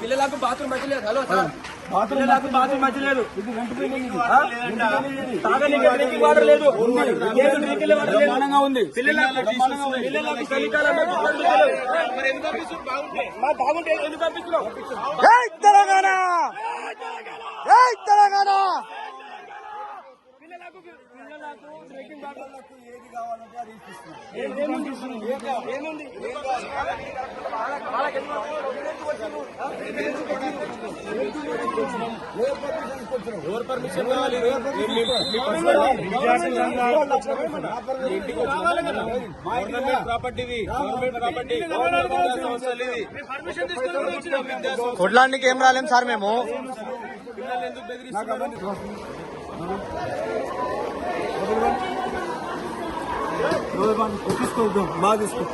పిల్లలకు bathroom మంచిలేదు. Hello sir, పిల్లలకు bathroom మంచిలేదు. తాగనీకి drinking water లేదు. ఉంది పిల్లలకు చలికాలంలో బాగుంటే ఎందుకు పంపిస్తున్నావు? తెలంగాణ తెలంగాణ డ్రింకింగ్ వాటర్ ఏది కావాలంటే అది ఏముంది? ఎవరు పర్మిషన్ కావాలి? కొట్లానికి ఏం రాలేం సార్ మేము. పిల్లలు ఎందుకు బెదిరిస్తున్నారు? బాగా తీసుకో.